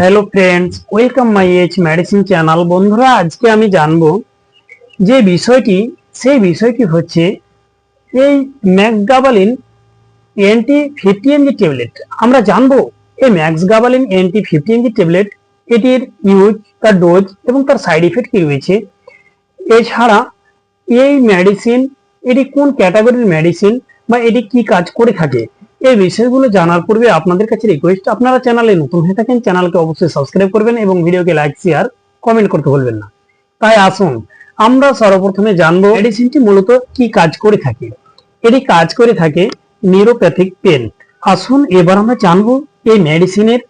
Hello friends, welcome my age medicine channel. বন্ধুরা, আজকে আমি জানবো যে বিষয়টি, সেই বিষয়টি হচ্ছে এই ম্যাক্সগাবালিন এনটি 50 mg ট্যাবলেট। আমরা জানবো এই ম্যাক্সগাবালিন এনটি 50 mg ট্যাবলেট, এটির ইউজ, তার ডোজ এবং তার সাইড ইফেক্ট কি রয়েছে। এছাড়া এই মেডিসিন, এটি কোন ক্যাটাগরির মেডিসিন বা এটি কি কাজ করে থাকে, এই বিষয়গুলো জানার পূর্বে আপনাদের কাছে রিকোয়েস্ট, আপনারা চ্যানেলে নতুন হয়ে থাকেন চ্যানেলকে অবশ্যই সাবস্ক্রাইব করবেন এবং ভিডিওকে লাইক, শেয়ার, কমেন্ট করতে ভুলবেন না। তাই আসুন আমরা সর্বপ্রথমে জানবো মেডিসিনটি মূলত কি কাজ করে থাকে। এটি কাজ করে থাকে নিউরোপ্যাথিক পেন। আসুন এবার আমরা জানবো এই মেডিসিনের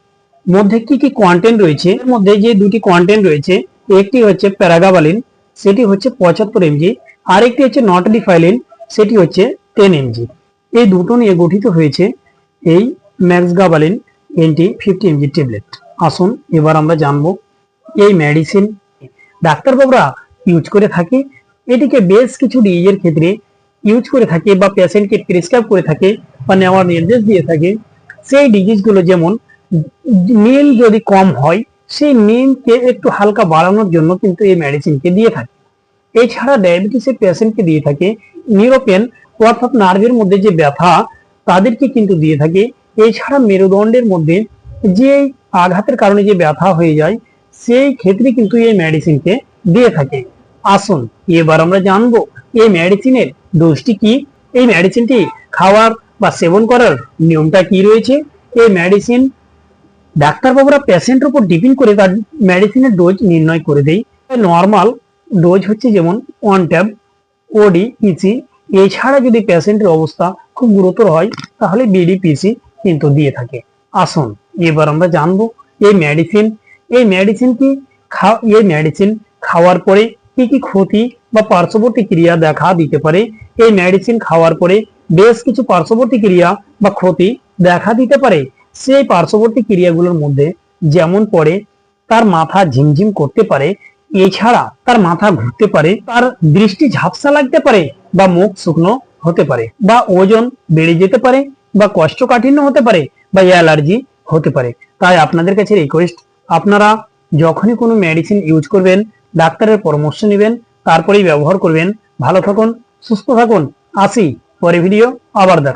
মধ্যে কি কি কন্টেন্ট রয়েছে। এর মধ্যে যে দুটি কন্টেন্ট রয়েছে, একটি হচ্ছে প্যারাগাবালিন, সেটি হচ্ছে 75 mg, আরেকটি হচ্ছে নটডিফাইলিন, সেটি হচ্ছে 10 mg। এই দুটো নিয়ে গঠিত হয়েছে এই ম্যাক্সগাবালিন এনটি 50 mg ট্যাবলেট। আসুন এবার আমরা জানবো এই মেডিসিন ডাক্তারবাবুরা ইউজ করে থাকে, এটিকে বেশ কিছু ডিজিজের ক্ষেত্রে ইউজ করে থাকে বা পেশেন্টকে প্রেসক্রাইব করে থাকে বা নেওয়ার নির্দেশ দিয়ে থাকে। সেই ডিজিজগুলো যেমন নীল যদি কম হয়, সেই নীলকে একটু হালকা বাড়ানোর জন্য কিন্তু এই মেডিসিনকে দিয়ে থাকে। এছাড়া ডায়াবেটিসের পেশেন্টকে দিয়ে থাকে নিউরোপেন, অর্থাৎ নার্ভের মধ্যে যে ব্যথা, তাদেরকে কিন্তু দিয়ে থাকে। এছাড়া মেরুদণ্ডের মধ্যে যে আঘাতের কারণে যে ব্যথা হয়ে যায়, সেই ক্ষেত্রে কিন্তু এই মেডিসিনকে দিয়ে থাকে। আসুন এবার আমরা জানবো এই মেডিসিনের ডোজটি কি, এই মেডিসিনটি খাওয়ার বা সেবন করার নিয়মটা কি রয়েছে। এই মেডিসিন ডাক্তারবাবুরা পেশেন্টের উপর ডিপেন্ড করে তার মেডিসিনের ডোজ নির্ণয় করে দেয়। নর্মাল ডোজ হচ্ছে যেমন 1 ট্যাব ওডি পিসি। এছাড়া যদি পেশেন্টের অবস্থা খুব গুরুতর হয় তাহলে বিডি পিসি কিন্তু দিয়ে থাকে। আসুন এবার আমরা জানবো এই মেডিসিন খাওয়ার পরে কি কি ক্ষতি বা পার্শ্ববর্তী ক্রিয়া দেখা দিতে পারে। এই মেডিসিন খাওয়ার পরে বেশ কিছু পার্শ্ববর্তী ক্রিয়া বা ক্ষতি দেখা দিতে পারে। সেই পার্শ্ববর্তী ক্রিয়াগুলোর মধ্যে যেমন পড়ে তার মাথা ঝিমঝিম করতে পারে, এছাড়া তার মাথা ঘুরতে পারে, তার দৃষ্টি ঝাপসা লাগতে পারে, বা মুখ শুকনো হতে পারে, বা ওজন বেড়ে যেতে পারে, বা কোষ্ঠকাঠিন্য হতে পারে, বা অ্যালার্জি হতে পারে। তাই আপনাদের কাছে রিকোয়েস্ট, আপনারা যখনই কোনো মেডিসিন ইউজ করবেন ডাক্তারের পরামর্শ নেবেন, তারপরেই ব্যবহার করবেন। ভালো থাকুন, সুস্থ থাকুন, আসি পরে ভিডিও আবার দেখা।